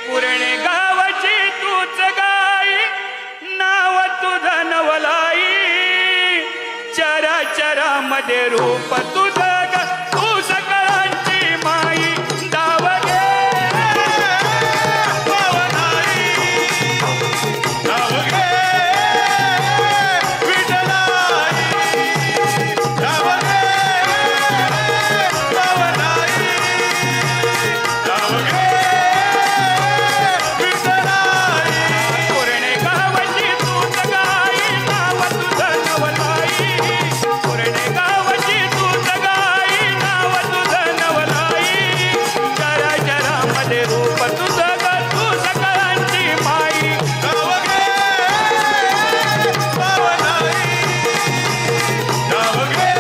पुरणे गावाची तूच गाई, नाव तुझं नवलाई, चराचरामध्ये रूप तुझं ग, तू सकळांची माई. डाव घे पावनाई, डाव घे विठलाई, डाव घे पावनाई, डाव घे विठलाई. पुरणे गावाची तूच गाई, नाव तुझं नवलाई, पुरणे गावाची तूच गाई, नाव तुझं नवलाई, चराचरामध्ये रूप तुझं ग, तू सकळांची माई. डाव घे पावनाई, डाव घे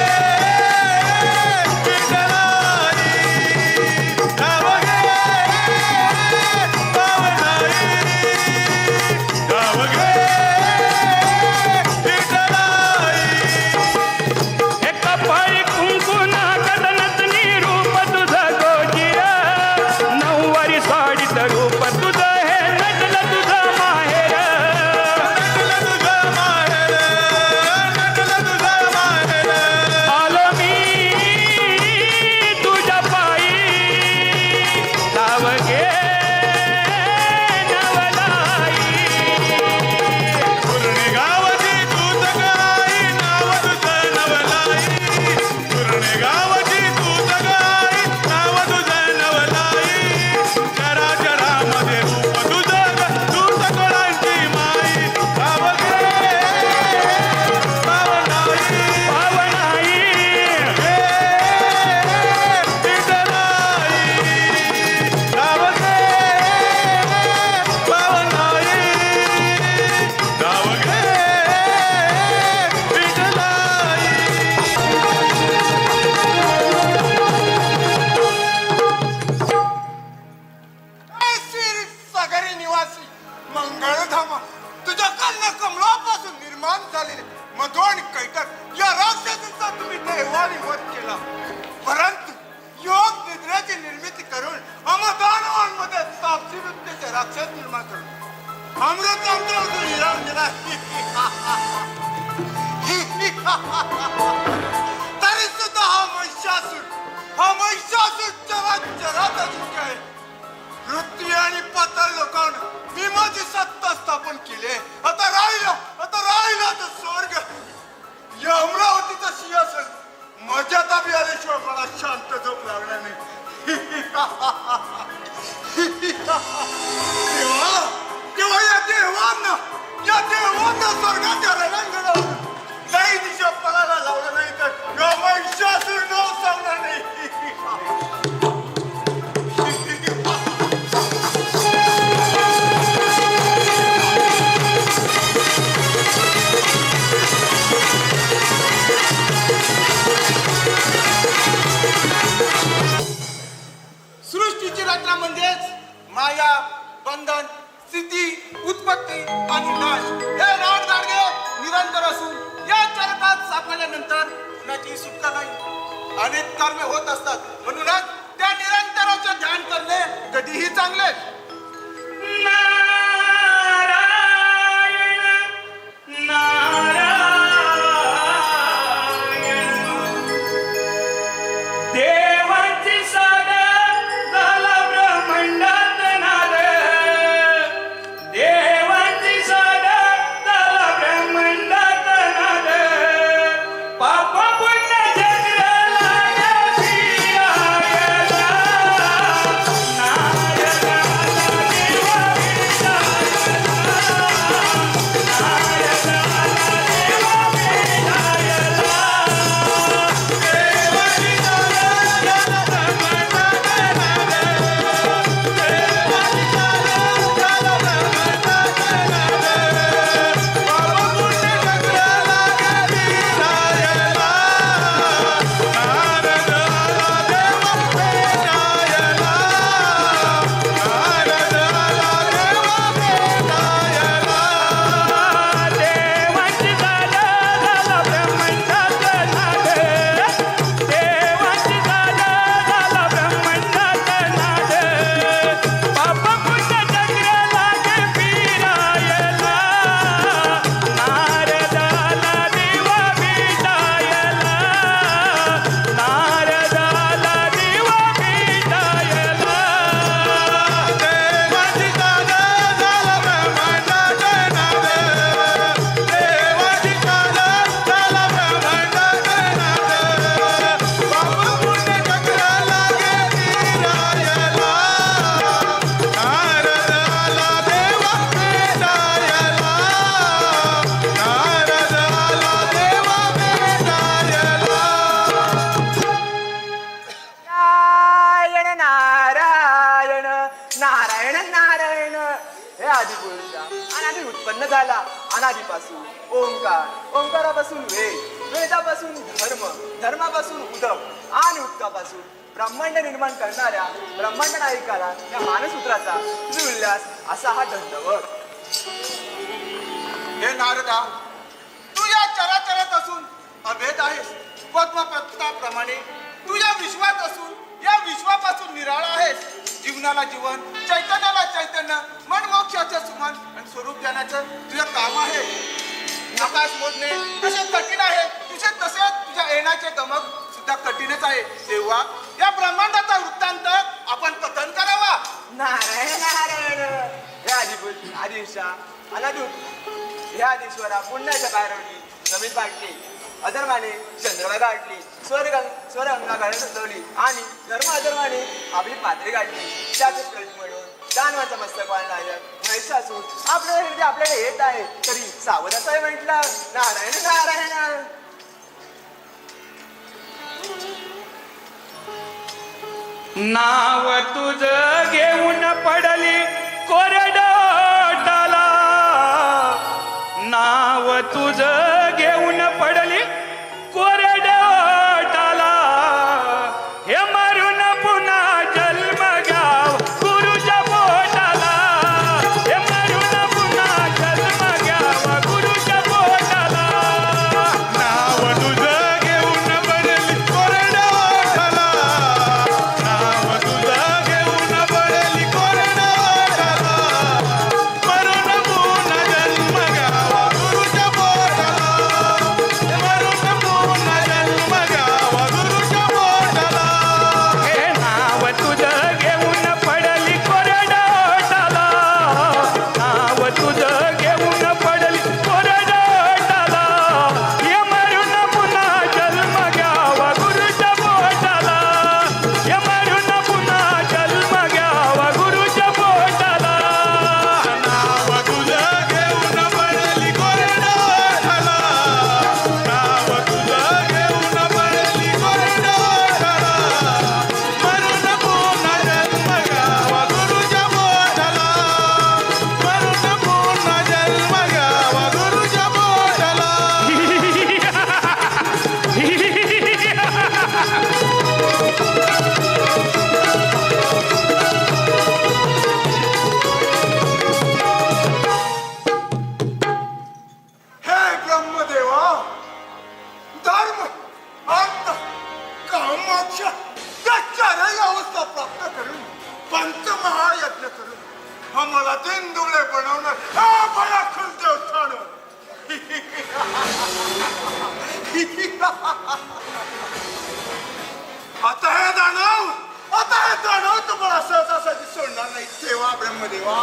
विठलाई, डाव घे पावनाई, डाव घे विठलाई. हे कपाळी कुंकुना कदनतनी रूप तुझं गोजिर, नऊवारी साडीत रूप तुझं हे नटलं तुझं माहेर. नटलं तुझं माहेर, नटलं तुझं माहेर. आलो मी तुझ्या पायी, डाव घे नवलाई. पुरणे गावाची तूच गाई, नाव तुझं नवलाई, पुरणे गावाची तूच गाई, नाव तुझं नवलाई, चराचरामध्ये रूप तुझं ग, तू सकळांची माई. डाव घे पावनाई, पावनाई घे विठलाई, डाव घे पावनाई, डाव घे विठलाई. श्री सागरी निवासी मंगळधामा, तुझ्या कन्या कमलापासून निर्माण झालेले मधु आणि कैटक या राक्षसांचा तुम्ही दैवाने वध केला. परंतु योग निद्रेची निर्मिती करून अमदानवांमध्ये तापसी वृत्तीचे राक्षस निर्माण करून अमृत आमच्या अजून हिरावलेला तरी सुद्धा हा महिषासूर जगात अजिंक्य आहे. पृथ्वी आणि पाताळ लोकांना मी माझी सत्ता स्थापन केली. आता राहिला तो स्वर्ग. या अमरावतीचा सिंहासन माझ्या ताबी आल्याशिवाय मला शांत झोप लागणार नाही. तेव्हा या देवांना स्वर्गाच्या रणांगणावर काही दिशा पळायला लावलं नाही तर या महिषासूर नाव सांगणार नाही. सृष्टीची रचना म्हणजेच माया, बंधन, स्थिती, उत्पत्ती आणि नाश हे राडगाडगे निरंतर असून या चरकात सापडल्यानंतर कुणाची सुटका नाही. अनेक कर्मे होत असतात, म्हणूनच त्या निरंतराचे ध्यान करणे कधीही चांगले. नारायण नारायण, देवाची साड झाला ब्रह्मांडात नाद, देवाची साड झाला ब्रह्मांडात नाद, पाप पुण्य चक्राला या नारायणाला देवा आदिपुरुषा अनादी उत्पन्न झाला अनादीपासून ओंकार ओंकारापासून वेद वेदापासून धर्म धर्मापासून उदक आणि उदकापासून ब्रह्मांड निर्माण करणाऱ्या ब्रह्मांड नायकाला या मानसूत्राचा तुम्ही उल्हास असा हा दंडवत. हे नारदा, तू या चराचरात असून अभेद आहेस. पद्मपत्राप्रमाणे तू या विश्वात असून या विश्वापासून निराळा आहेस. जीवनाला जीवन, चैतन्याला चैतन्य, मन मोक्षाचं सुमन आणि स्वरूप ज्ञानाचं तुझं काम आहे. आकाश मोजणे तसे कठीण आहे, तुझे तसे तुझ्या येण्याचे गमक सुद्धा कठीणच आहे. तेव्हा या ब्रह्मांडाचा वृत्तांत आपण कथन करावा. नारायण नारायण. हे आदिपुरुषा अनादूत हे आदिश्वरा पुण्याच्या पायरवली जमीन पाडली, अधर्माने चंद्रवा गाठली, स्वर अंगाकडे सजवली आणि धर्म अधर्माने आपली पातळी गाठली. त्याचे प्रति म्हणून दानवाचा मस्तकवान नायक महिषासूर आपल्या हृदय आपल्याला येत आहे तरी सावध असं म्हटलं. नारायण नारायण. नाव तुझं घेऊन पडली कोरडोटाला, नाव तुझं घेऊन पडली कोरडोटाला. हे मरून पुन्हा जन्म घ्याव गुरुच्या पोटाला, हे मरून पुन्हा जन्म घ्याव गुरुच्या पोटाला. नाव तुझं घेऊन पडली कोरडोटाला, नाव तुझं घेऊन पडली कोरडोटाला. मरून पुन्हा जन्म घ्यावा गुरुच्या पोटाला, मरून पुन्हा जन्म घ्यावा गुरुच्या पोटाला. हे नाव तुझं घेऊन पडली कोरडोटाला, नाव तुझं घेऊन पडली कोरडोटाला. हे मरून पुन्हा जन्म घ्यावा गुरुच्या पोटाला, हे मरून पुन्हा जन्म घ्यावा गुरुच्या पोटाला. नाव तुझं घेऊन पडली कोरडोटाला, नाव तुझं घेऊन पडली कोरडोटाला. मरून पुन्हा जन्म घ्यावा गुरुच्या पोटाला, मरून पुन्हा जन्म घ्यावा गुरुच्या पोटाला. हे ब्रह्मदेवा, धर्म अर्थ काम मोक्ष या चारही अवस्था प्राप्त करून पंचमहायज्ञ करून आम्हाला दिनदुबळे बनवणार हा भयाखुल देवस्थान. आता हे दानव तुम्हाला सहजासहजी सोडणार नाही. तेव्हा ब्रह्मदेवा,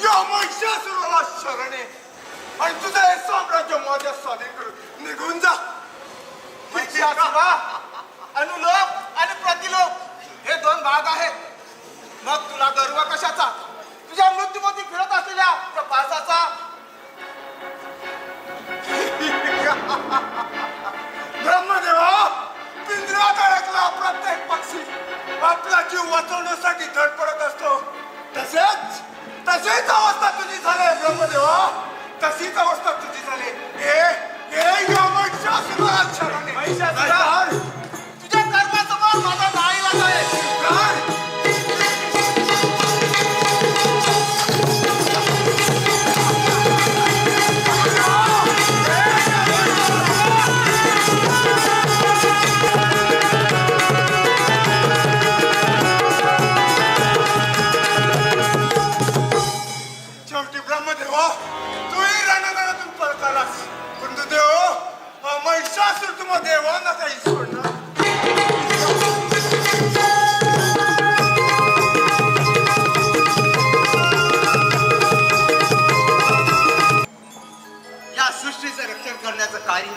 या महिषासुराला शरण ये आणि तुझं हे साम्राज्य माझ्या स्वाधीन करून निघून जा. महिषासुरा, अनुलोप आणि प्रतिलोप हे दोन भाग आहेत. मग तुला गर्व कशाचा? तुझ्या मृत्यूमोती फिरत असलेल्या प्रपासाचा. ब्रह्मदेवा, पिंजऱ्यात अडकला प्रत्येक पक्षी आपला जीव वाचवण्यासाठी धडपडत असतो. तशीच अवस्था तुझी झाली ब्रह्मदेवा, तशीच अवस्था तुझी झाली. या महिषासुराला शरण ये. महिषासुरा, तुझ्या कर्मासमोर माझा नाईलाज आहे. शेवटी ब्रह्मदेवा, तूही रणगाडातून परतालास. पण देव, महिषासुर तुम्हा देवांना काही सोडणार. या सृष्टीचं रक्षण करण्याचं कार्य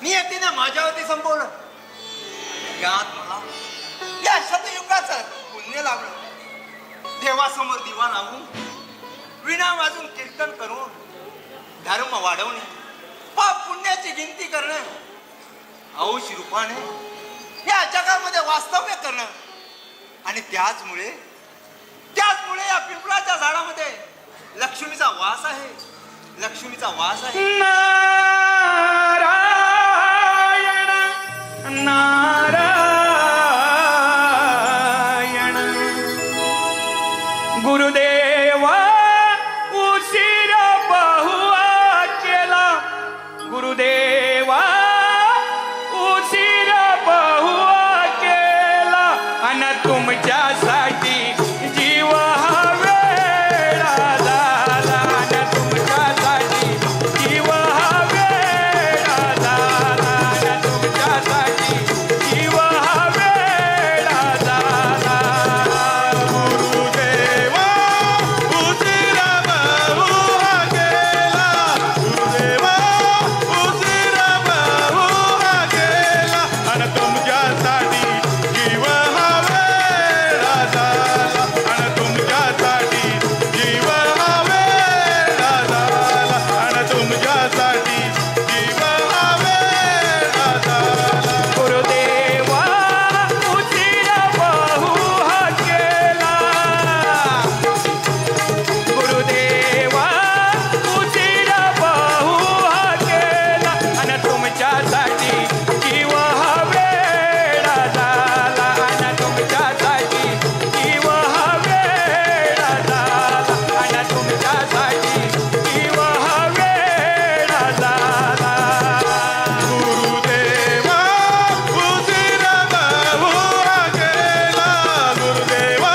मी येते माझ्यावरती संपवलं. यात मला या शतयुगाचं पुण्य लाभलं. देवासमोर दिवा लावून विणा वाजून कीर्तन करून धर्म वाढवणे, पाप पुण्याची गिनती करणं, औष रूपाने या जगामध्ये वास्तव्य करणं आणि त्याचमुळे त्याचमुळे या पिंपळाच्या झाडामध्ये लक्ष्मीचा वास आहे. लक्ष्मीचा वास आहे. नारायण नारायण गुरुदेवा उशीर बहुआ केला. गुरुदेवा उशीर बहुआ केला अन तुमच्यासाठी जीव हा वेडा झाला. अन तुमच्यासाठी जीव हा वेडा झाला. अन तुमच्यासाठी जीव हा वेडा झाला. गुरुदेवा उशिरा बहुआ केला. गुरुदेवा उशिरा बहुआ केला आणि तुमच्यासाठी जीव हा वेडा झाला. आणि तुमच्यासाठी जीव हा वेडा झाला. आणि तुमच्यासाठी जीव हा वेडा झाला. गुरुदेवा उशीर बहुआ केला. गुरुदेवा उशीर बहुआ केला अन तुमच्यासाठी जीव हा वेडा झाला. अन तुमच्यासाठी जीव हा वेडा झाला. अन तुमच्यासाठी जीव हा वेडा झाला. गुरुदेवा उशिरा बहुआ केला. गुरुदेवा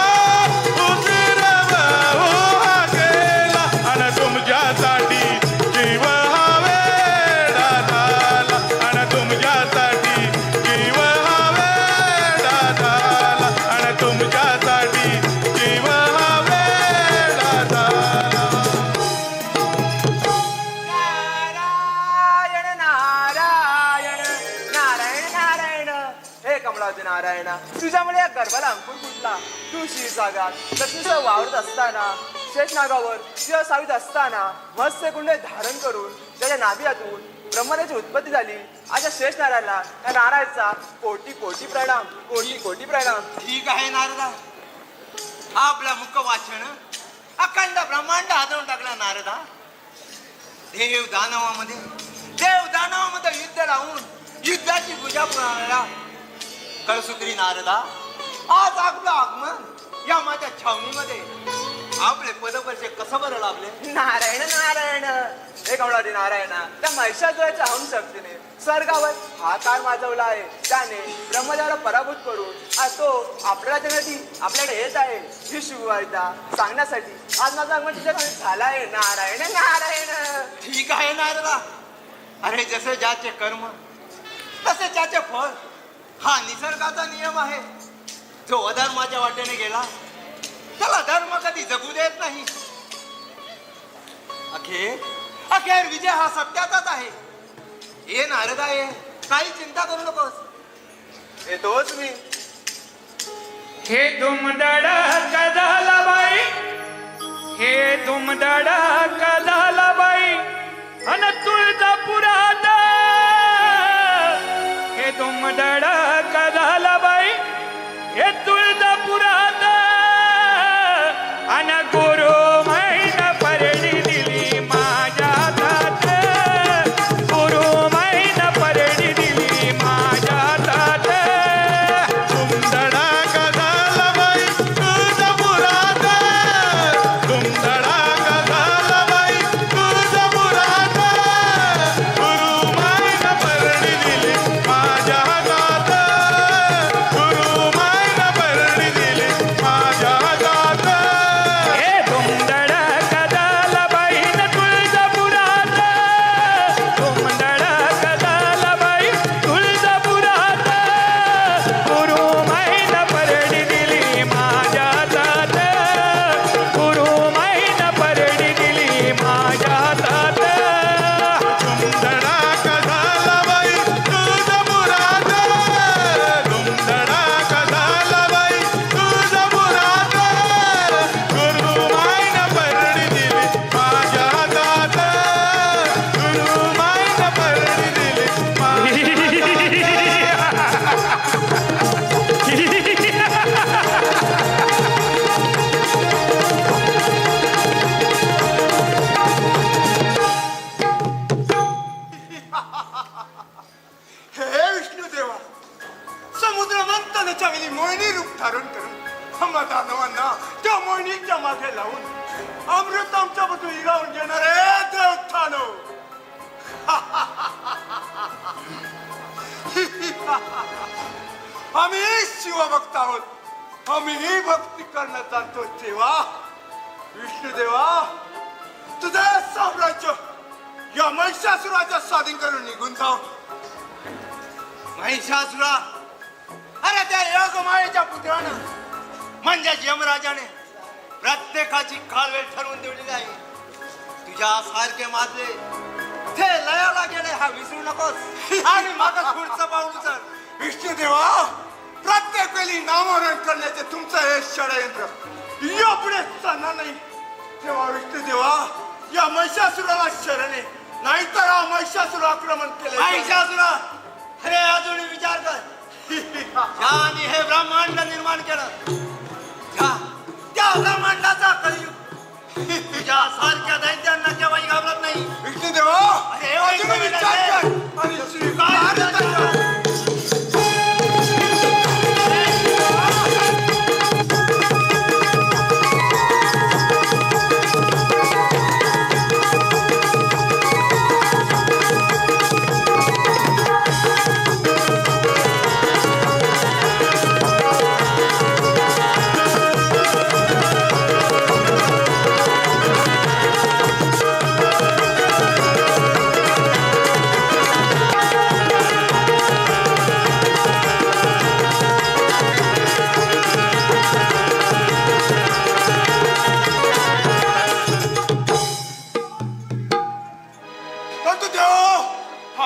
उशिरा बहुआ केला आणि तुमच्यासाठी जीव हा वेडा झाला. आणि तुमच्यासाठी जीव हा वेडा झाला. आणि तुमच्यासाठी जीव हा वेडा झाला. नारायण नारायण नारायण नारायण हे कमलाचे नारायण, तुझ्यामुळे या गर्भाला अंकुर फुटला. तू क्षीरसागरात लक्ष्मीसह वावरत असताना, शेषनागावर शिव सावित असताना मत्स्य कुंड धारण करून त्याच्या नाभियातून ब्रह्मदेवाची उत्पत्ती झाली. अशा शेषनारायणला या नारायणचा कोटी कोटी प्रणाम. कोटी कोटी प्रणाम. ठीक आहे नारदा, आपला मुख वाचन अखंड ब्रह्मांड हादरून टाकला नारदा. देव दानवामध्ये युद्ध लावून युद्धाची पूजा पुरवणारा कळसूत्री नारदा, आज आपलं आगमन या माझ्या छावणीमध्ये आपले पदपर्शे कसं बरं लाभले. नारायण नारायण हे कमलाचे नारायण, त्या महिषासुराच्या हंशक्तीने स्वर्गावर हाकार माजवला आहे. त्याने ब्रह्मदेवाला पराभूत करून आज तो आपल्या जगाती आपल्याकडे येत आहे. ही शुभवार्ता सांगण्यासाठी आज माझा आगमन तुझ्याकडे झाला आहे. नारायण नारायण. ठीक आहे नारदा, अरे जसे ज्याचे कर्म तसे त्याचे फळ, हा निसर्गाचा नियम आहे. जो अधर्माच्या वाटेने गेला त्याला धर्म कधी जगू देत नाही. अखेर विजय हा सत्याचाच आहे. ये नारदा ये, काही चिंता करू नकोस. येतोच मी. हे धुमधड कदाला बाई, हे धुमधड कदाला बाई अन तुळजापुरात. हे धुमधड कदाला बाई, हे तुळजापुरात अन गुरु मैन परडी दिली माझ्या हातात. गुरु मैन परडी दिली माझ्या हातात. धुमधडा झाला बाई तुळजापुरात. धुमधडा झाला बाई तुळजापुरात. गुरु मायन परडी दिली माझ्या हातात. गुरु मायन परडी दिली माझ्या हातात. हे धुमधड कदाला बाई न तुळजापुरात. धुमधड कदाला बाई तुळजापुरात. गुरु मैन परडी दिली माझ्या हातात. गुरु मैन परडी दिली माझ्या हातात. धुमधडा झाला बाई तुळजापुरात. धुमधडा झाला बाई तुळजापुरात. गुरु मायन परडी दिली माझ्या हातात. गुरु मायन परडी दिली माझ्या हातात. अवसानाच्या वेळी मोहिनी रूप धारण करून आम्हा दानवांना त्या मोहिनीच्या मागे लावून अमृत आमच्या बद्दल हिरावून घेणारे देवथानो. आम्ही शिवभक्त आहोत. आम्ही भक्ती करणं जाणतो देवा. विष्णुदेवा, तुझे साम्राज्य या महिषासुराच्या स्वाधीन करून निघून जाऊ. महिषासुरा, अरे त्या योगमायेच्या पुत्रानं म्हणजे यमराजाने प्रत्येकाची कालवेळ ठरवून ठेवलेली आहे. तुझ्या सारखे माझे ते लयाला गेले हा विसरू नकोस आणि मागं पुढचं पाऊल उचल. विष्णुदेवा, प्रत्येक वेळी नामोहरण करण्याचे तुमचं हे षडयंत्र यापुढे चालणार नाही. तेव्हा विष्णुदेवा, या महिषासुराला शरण आहे, नाहीतर हा महिषासुर आक्रमण केले. महिषासुरा, अरे अजून विचार कर. ज्याने हे ब्रह्मांड निर्माण केलं, त्या ब्रह्मांडाचा कलियुग तुझ्या सारख्या दैत्यांना केव्हाही घाबरत नाही. विष्णुदेवा, अजून विचार कर आणि स्वीकार कर.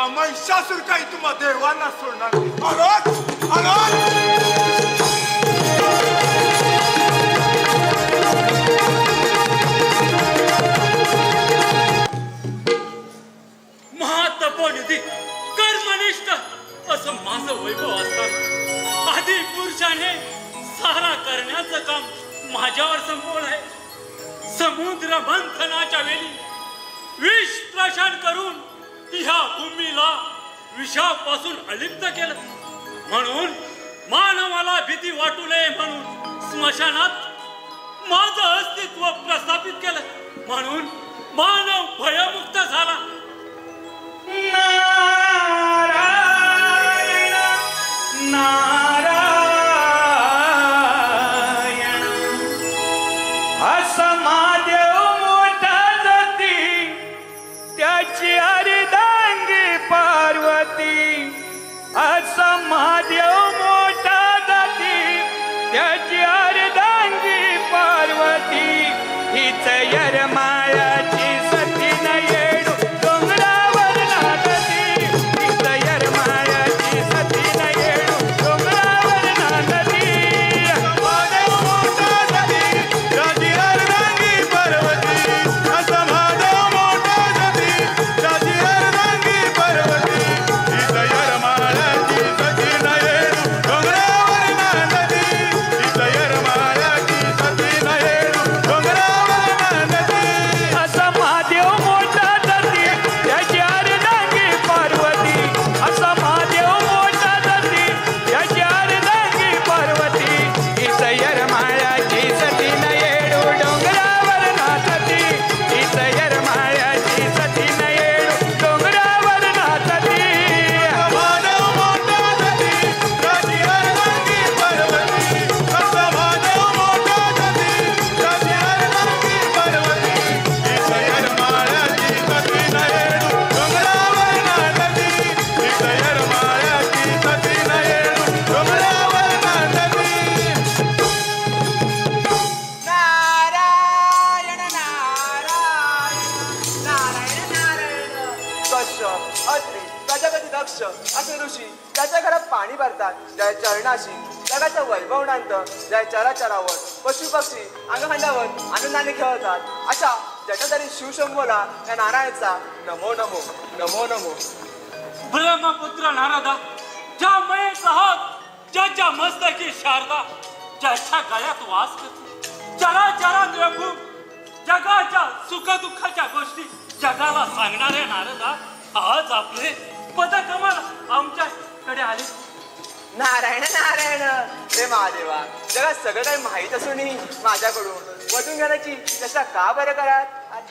महिषासुर काही तुम्हा देवांना सोडणार नाही. महातपोनिधी कर्मनिष्ठ असं माझं वैभव असताना आधी पुरुषाने सारा करण्याचं काम माझ्यावर संपवलं आहे. समुद्र मंथनाच्या वेळी विष प्रशान करून ह्या भूमीला विषापासून अलिप्त केलं. म्हणून मानवाला भीती वाटू नये म्हणून स्मशानात माझं अस्तित्व प्रस्थापित केलं. म्हणून मानव भयमुक्त झाला. नारायण नारायण असं महादेव मोठा जाती, त्याची अर्धांगी पार्वती. असं महादेव मोठा जाती, त्याची अर्धांगी पार्वती. हीच यरमायाची सती न येडू डोंगरावर नांदती. हीच यरमायाची सती न येडू डोंगरावर नांदती. महादेव मोठा जाती, त्याची अर्धांगी पार्वती. असं महादेव मोठा जाती, त्याची अर्धांगी पार्वती. हीच यरमायाची सती न येडू डोंगरावर नांदती. हीच यरमायाची सती न येडू डोंगरावर नांदती. असा महादेव मोठा जाती, त्याची अर्धांगी पार्वती. असा महादेव मोठा जाती, त्याची अर्धांगी पार्वती. हीच यरमायाची सती न येडू डोंगरावर नाचती. हीच यरमायाची सती न येडू डोंगरावर नाचती. महादेव मोठा जाती, त्याची अर्धांगी पार्वती. असं महादेव मोठा जाती, त्याची अर्धांगी पार्वती. हीच यरमायाची सती न येडू डोंगरावर नांदती. हीच यरमायाची सती न येडू डोंगरावर नांदती. नारायण नारायण नारायण नारायण. कश्यप, अत्रि, प्रजापती दक्ष असे ऋषी ज्याच्या घरात पाणी भरतात, ज्या चरणाशी जगाचं वैभव नांदतं, ज्या चराचरावर पशु पक्षी अंगखांद्यावर आनंदाने खेळतात, अशा ज्याच्या तरी शिवशंभोला या नारायणचा नमो नमो नमो नमो. ब्रह्मपुत्र नारदा, ज्या मयेचा हात, ज्याच्या मस्तकी शारदा, ज्याच्या गळ्यात वास करते, चराचरात व्यापून जगाच्या सुखदुःखाच्या गोष्टी जगाला सांगणारे नारदा, आज आपले पदकमल आमच्याकडे आले. नारायण नारायण हे महादेवा, जगात सगळं काही माहीत असूनही माझ्याकडून वटून घेण्याची चेष्टा का बरं करात?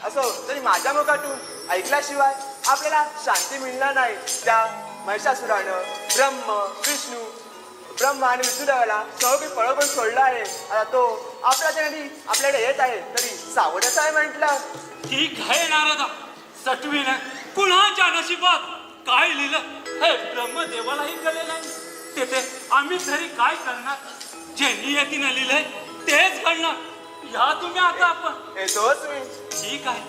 असो तरी माझ्या मुखातून ऐकल्याशिवाय आपल्याला शांती मिळणार नाही. त्या महिषासुरानं ब्रह्म आणि विष्णुदेवाला सहकी पळवून सोडला आहे. आता तो आपल्याकडे येत आहे, तरी सावधच आहे म्हटलं. ठीक आहे नारदा, सटवीनं कुणाच्या नशिबात काय लिहिलं हे ब्रह्मदेवालाही कळले नाही. तेथे आम्ही तरी काय करणार? जे नियतीनं लिहिलंय तेच घडणार. या तुम्ही आता आपण येतोच मी. ठीक आहे.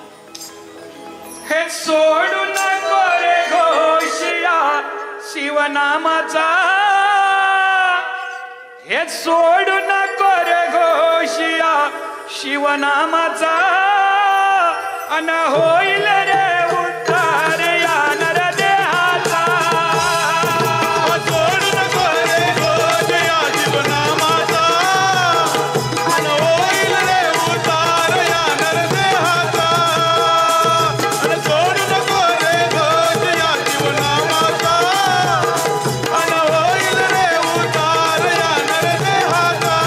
हे सोडू नको रे घोषिया शिवनामाचा, हे सोडू नको रे घोषिया शिवनामाचा, अन होईल रे उद्धार या नरदेहाचा. सोडू नको रे घोषिया शिवनामाचा, अन होईल रे उद्धार या नरदेहाचा. अन सोडू नको रे घोषिया शिवनामाचा, अन होईल रे उद्धार या नरदेहाचा.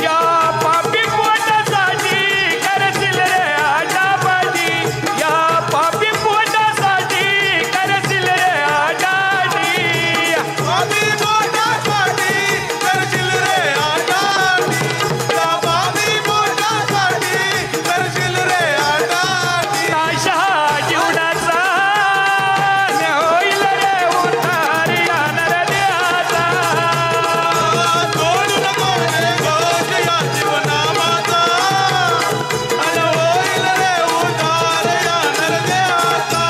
या पापी पोटासाठी करशील रे आजाबाजी, या पापी पोटासाठी करशील रे आजादी. बाबी पोटासाठी करशील रे आजादी, त्या बाबी पोटासाठी करशील रे आजादी. नाशा जीवनाचा न होईल रे उद्धार या नरदेहाचा. सोडू नको रे घोषिया शिवनामाचा, अन होईल रे उद्धार या नरदेहाचा.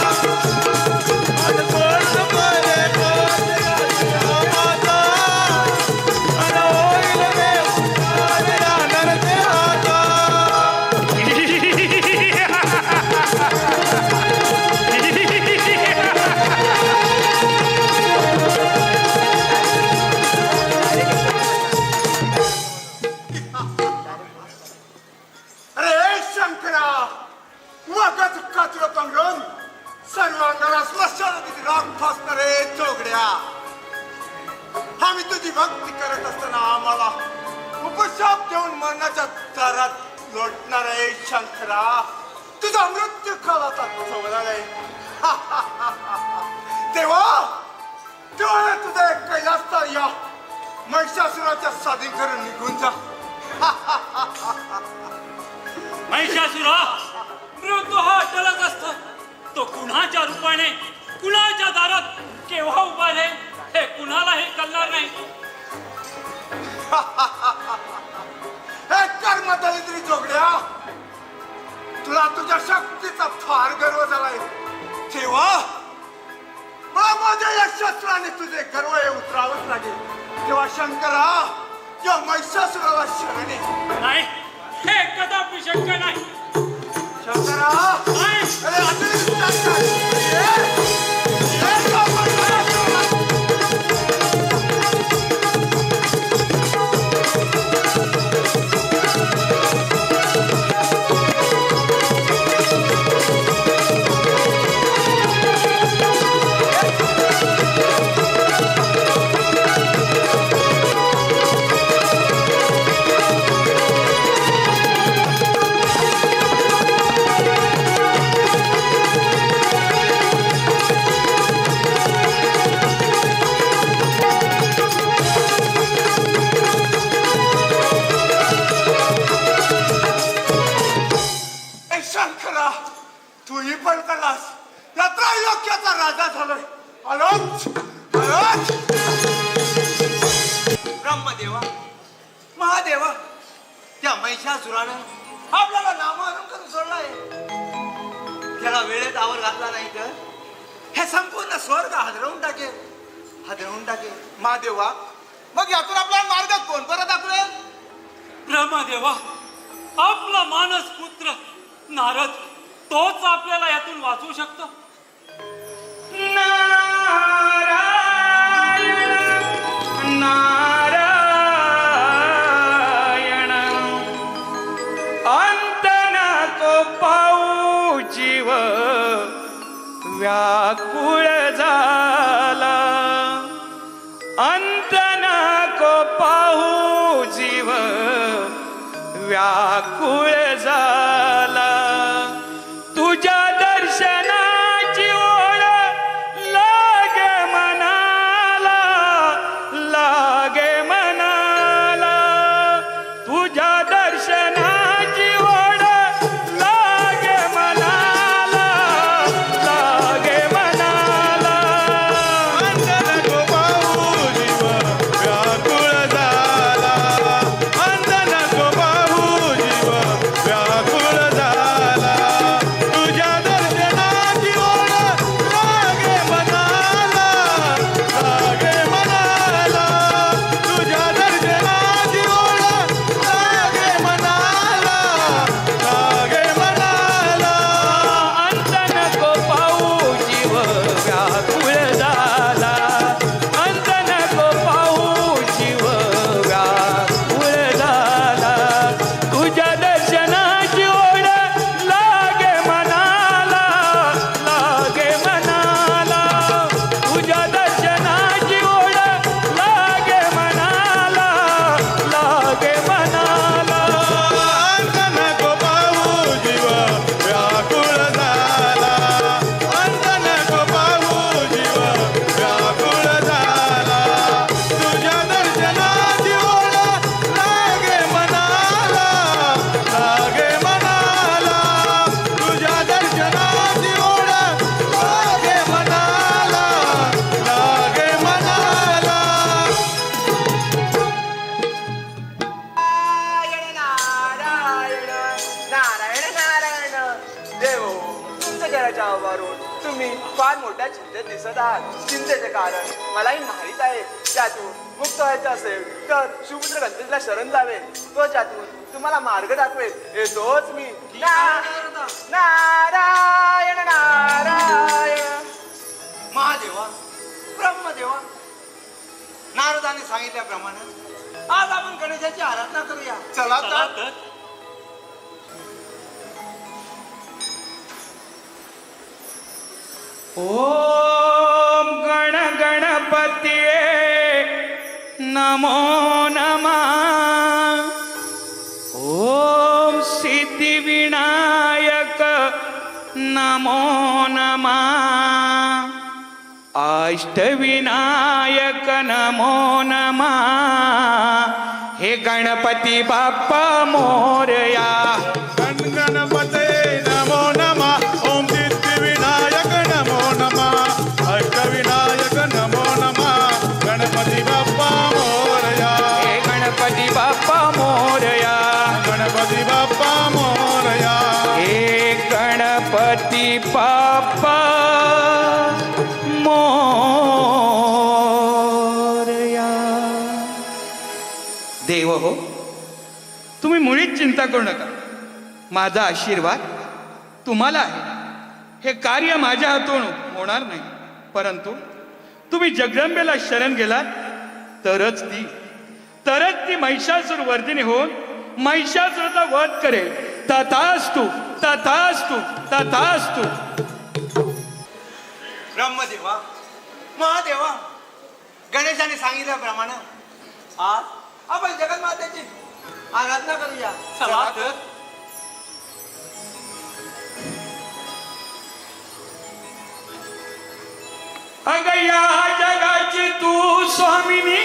अन सोडू नको रे घोषिया शिवनामाचा, अन होईल रे उद्धार या नरदेहाचा. अरे शंकरा, मगच कातलं पंगण सर्वांगाला स्मशानात राग फासणारे चोगड्या. आम्ही तुझी भक्ती करत असताना आम्हाला उपशाप देऊन मरणाच्या दारात लोटणार आहे शंकरा. तुझा मृत्यू काळाचा चोगलाय तेव्हा तेव्हा तुझा एक कैलासता या महिषासुराच्या स्वाधीन करून निघून जा. महिषासुरा, मृत्यू हा अटलच असतो. तो कुणाच्या रूपाने कुणाच्या दारात केव्हा उभा राहील हे कुणालाही कळणार नाही. हे कर्म दलिद्री जोगड्या, तुला तुझ्या शक्तीचा फार गर्व झालाय. तेव्हा मला माझ्या या शस्त्राने तुझे गर्व हे उतरावंच लागेल. तेव्हा शंकरा, या महिषासुराला शरण ये. नाही, हे कदापि शक्य नाही. शंकरा, नाही. अरे अतिरिक्त ताकद. ये महिषासुरा. शंकरा, तूही पण कलास यात्रा योग्याचा राजा झालोय. आलोच आलोच. ब्रह्मदेवा, महादेवा, त्या महिषासुरानं आपल्याला नामारून करून सोडलाय. त्याला वेळेत आवर घातला नाही तर हे संपूर्ण स्वर्ग हादरवून टाकेल. महादेवा, मग यातून आपला मार्ग कोण परत दाखवेल? ब्रह्मदेवा, आपला मानस पुत्र नारद तोच आपल्याला यातून वाचवू शकतो. नारायण नारायण, अंत नको पाऊ जीव व्याकुळ झाला. व्याकुळ झाला. तुझ्या दर्शनाची ओढ लागे मनाला, लागे मनाला. तुझ्या दर्शनाची ओढ लागे मनाला, लागे मनाला. अंधन को पाहू जीव व्याकुळ झाला. अंधन को पाहू जीव व्याकुळ झाला. तुझ्या दर्शनाची ओढ लागे मनाला, लागे मनाला. तुझ्या दर्शनाची ओढ लागे मनाला, लागे मनाला. अंत नको पाहू जीव व्याकुळ झाला. अंत नको पाहू जीव व्याकुळ झाला. तुझ्या दर्शनाची ओढ लागे मनाला, लागे मनाला. तुझ्या दर्शनाची ओढ लागे मनाला, लागे मनाला. अंधन को पाहू जीव व्याकुळ झाला. अंधन को पाहू जीव व्याकुळ झाला. तुझ्या दर्शनाची ओढ लागे मनाला, लागे मनाला. तुझ्या दर्शनाची ओढ लागे मनाला, लागे मनाला. नारायण नारायण नारायण देव, तुमच्या जगाच्या अभावावरून तुम्ही फार मोठ्या चिंतेत दिसत आहात. चिंतेचे कारण मलाही माहीत आहे. त्यातून मुक्त व्हायचं असेल तर शिवपुत्र गणपतीला शरण जावे. तो ज्यातून तुम्हाला मार्ग दाखवेल, येतोच मी. नारायण नारायण. महादेवा, ब्रह्मदेवा, नारदाने सांगितल्याप्रमाणे आज आपण गणेशाची आराधना करूया. चला चला तर. तर. ओम गण गणपतीये नमो नमः. ओम सिद्धिविनायक नमो नमः. अष्टविनायक नमो नमः. हे गणपती बाप्पा मोरया. गणपते नमो नमः. ओम सिद्धिविनायक नमो नमः. अष्टविनायक नमो नमः. गणपती बाप्पा मोरया. हे गणपती बाप्पा मोरया. गणपती बाप्पा मोरया. हे गणपती बाप्पा मोरया. देव हो, तुम्ही मुळीच चिंता करू नका. माझा आशीर्वाद तुम्हाला आहे. हे कार्य माझ्या हातून होणार नाही, परंतु तुम्ही जगदंबेला शरण गेलात तरच ती महिषासुर वर्धिनी होऊन महिषासुराचा वध करेल. तथास्तु तथास्तु तथास्तु. ब्रह्मदेवा, महादेवा, गणेशाने सांगितल्याप्रमाणे आज आपण जगन्मातेची आराधना करूया. चला तर. अग या जगाची तू स्वामिनी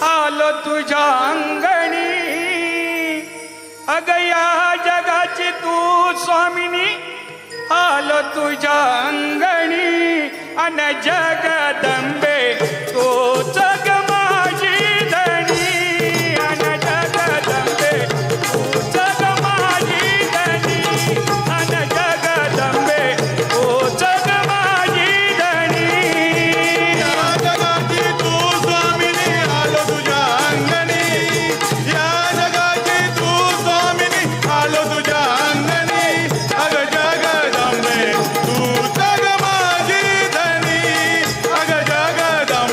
आलो तुझ्या अंगणी. अग या जगाची तू स्वामिनी आलो तुझ्या अंगणी. अन जगदंबे तोच ग माझी धनी. अन जगदंबे तोच ग माझी धनी. अन जगदंबे तोच ग माझी धनी. या जगाची तू स्वामिनी आलो तुझ्या अंगणी. या जगाची तू स्वामिनी आलो तुझ्या अंगणी. अग जगदंबे तू जग माझी धनी. अग जगदंबे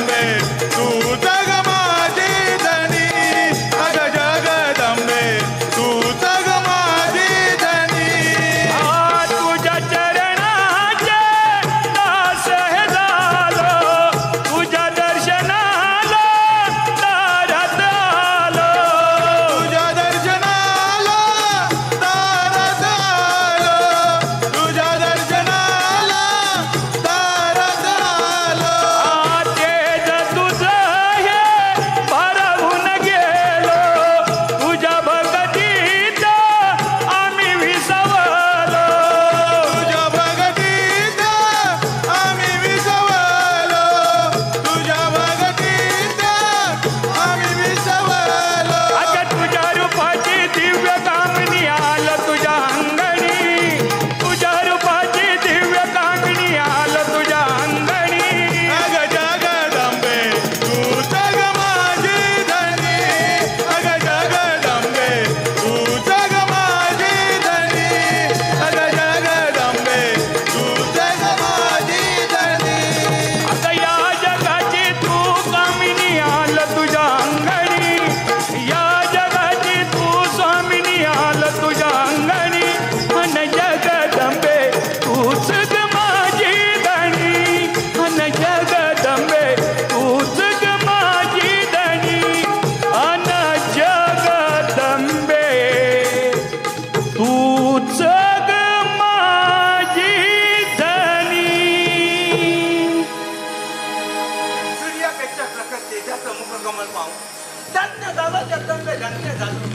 जगदंबे धन्य झालो.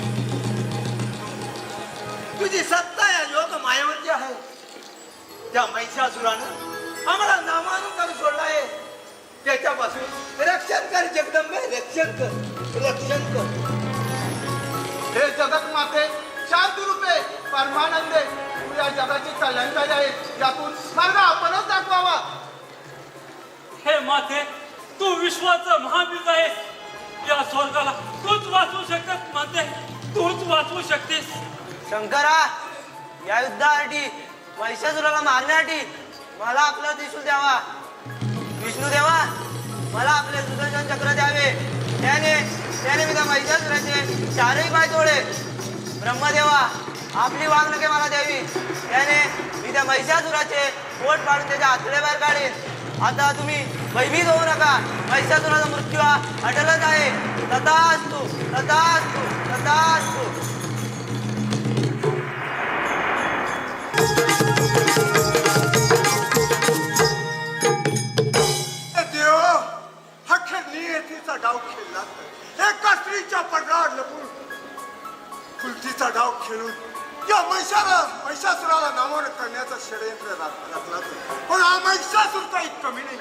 तुझी सत्ता या योग मायावरती आहे. त्या महिषासुरानं आम्हाला नामानं करून सोडला आहे. त्याच्यापासून रक्षण कर जगदंबे, रक्षण कर, रक्षण कर. हे जगत माते शांत रूपे परमानंदे, तू या जगाची कल्याणकारी आहे. यातून मार्ग आपणच दाखवावा. हे माते, तू विश्वाचं महाबीज आहेस. या स्वर्गाला तूच वाचवू शकतेस माते, तूच वाचवू शकतेस. शंकरा, या युद्धासाठी महिषासुराला मारण्यासाठी मला आपला त्रिशूल द्यावा. विष्णू देवा, मला आपले सुदर्शन चक्र द्यावे. त्याने मी त्या महिषासुराचे चारही पाय तोडे. ब्रह्मदेवा, आपली वाघनखे मला द्यावी. त्याने मी त्या महिषासुराचे पोट पाडून त्याच्या आतडे बाहेर काढेन. आता तुम्ही भयभीत होऊ नका. महिषासुराचा मृत्यू हा अटलच आहे. तथास्तु, तथास्तु, तथास्तु. देव, हा खेळ नियतीचा डाव खेळला. एका स्त्रीच्या पडरावर लपून कुलतीचा डाव खेळून या महिषासुराला नामोहर करण्याचं षडयंत्र रचला. पण हा महिषासुर काही कमी नाही.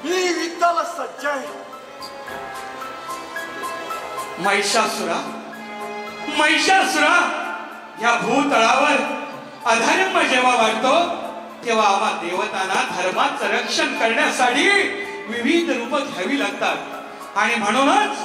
मी युद्धाला सज्ज आहे. महिषासुरा, महिषासुरा, या भूतळावर अधर्म जेव्हा वाढतो तेव्हा आम्हा देवतांना धर्माचं रक्षण करण्यासाठी विविध रूप घ्यावी लागतात. आणि म्हणूनच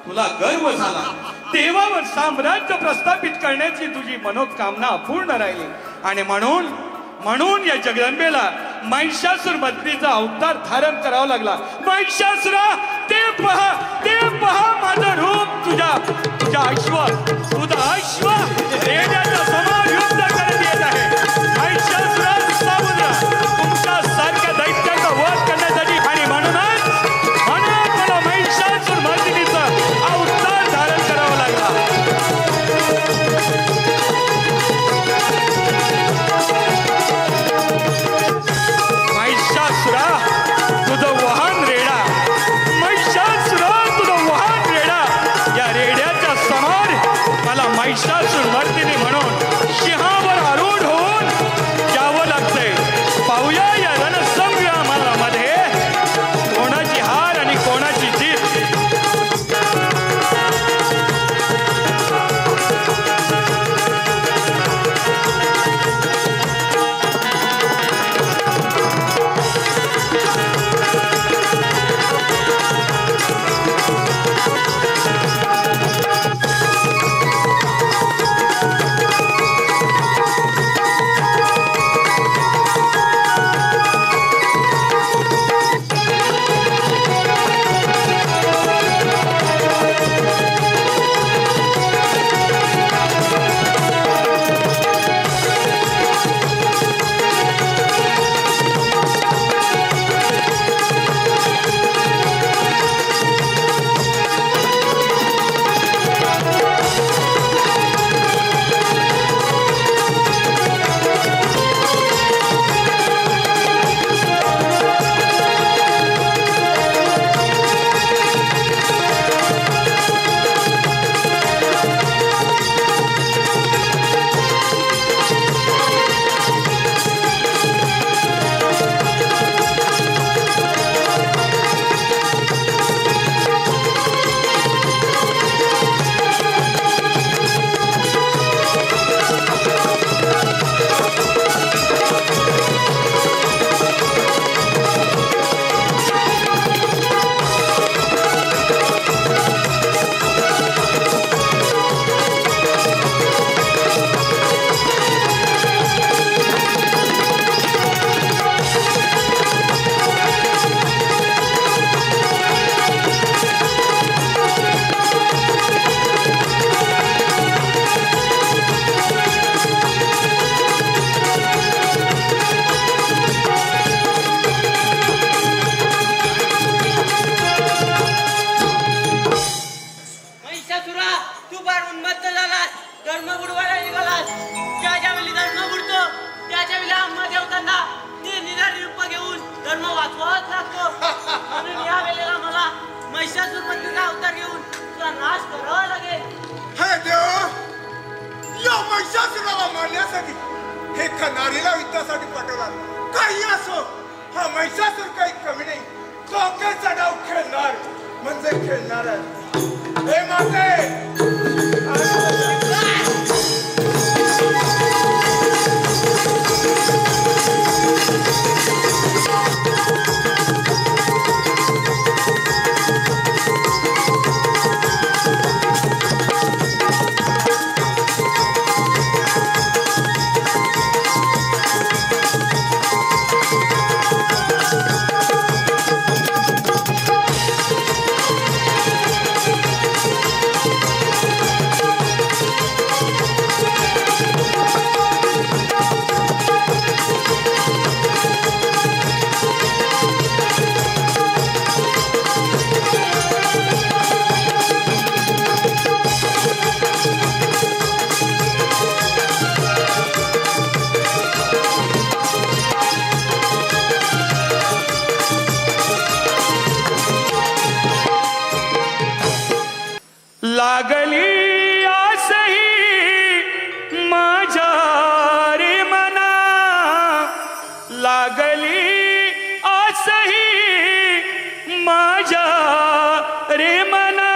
तुला गर्व झाला. देवावर साम्राज्य प्रस्थापित करण्याची तुझी मनोकामना अपूर्ण राहिली. आणि म्हणून या जगदंबेला महिषासुर मर्दिनीचा अवतार धारण करावा लागला. महिषासुरा, ते पहा माझं रूप. तुझा अश्व रेड्याच्या समोर युद्ध करत येत आहे. महिषासुरा, समुद्र तुमच्या सारख्या दैत्याचा वध करण्यासाठी. आणि म्हणूनच मला महिषासुर मर्दिनीचा अवतार धारण करावा लागला. महिषासुरा, तुझं वाहन रेडा. महिषासुरा, तुझं वाहन रेडा. या रेड्याच्या समोर मला महिषासुर मर्दिनी म्हणून सिंहावर आरूढ होऊन जावं लागतंय. पाहूया या रणसंग्रामामध्ये कोणाची हार आणि कोणाची जीत. वाचवावाच लागतो. म्हणून या वेळेला मला महिषासुर मर्दिनीचा अवतार घेऊन तुला नाश करावा महिषासुराला मारण्यासाठी हे खनारीला युद्धासाठी पाठवला. काही असो, हा महिषासुर काही कमी नाही. डोक्याचा डाव खेळणार म्हणजे खेळणारच. हे माते लागली आसही माझ्या रे मना, लागली आसही माझ्या रे मना.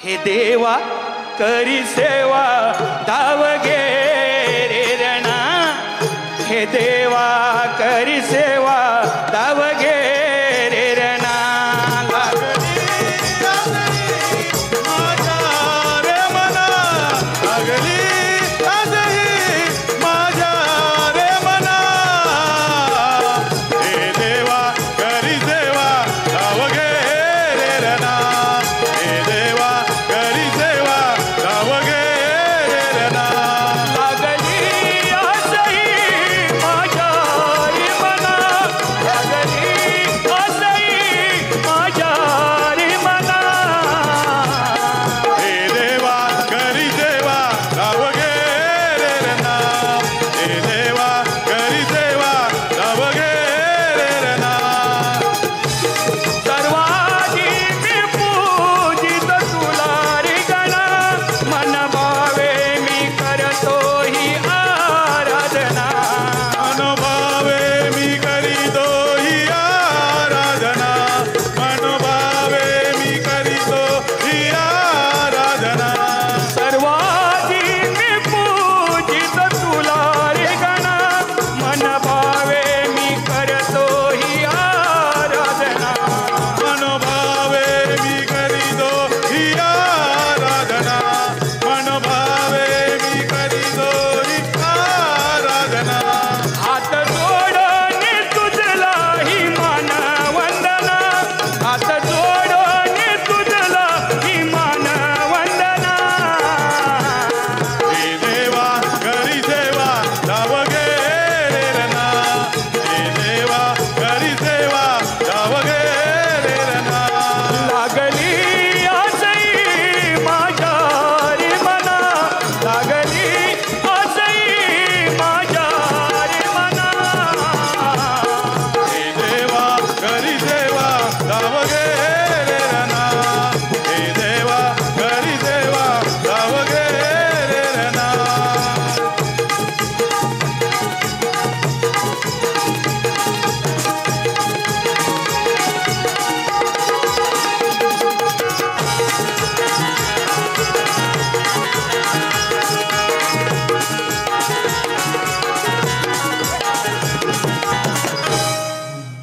हे देवा करी सेवा धाव घे रे रणा, हे देवा